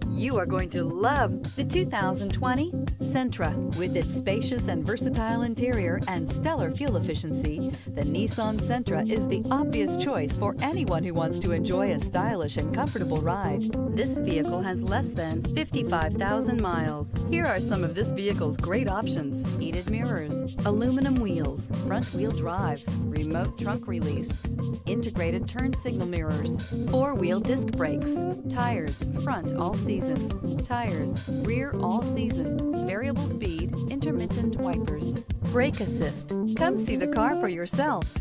You are going to love the 2020 Sentra. With its spacious and versatile interior and stellar fuel efficiency, the Nissan Sentra is the obvious choice for anyone who wants to enjoy a stylish and comfortable ride. This vehicle has less than 55,000 miles. Here are some of this vehicle's great options: heated mirrors, aluminum wheels, front-wheel drive, remote trunk release, integrated turn signal mirrors, four-wheel disc brakes, tires front all season, tires rear all season, variable speed, intermittent wipers, brake assist. Come see the car for yourself.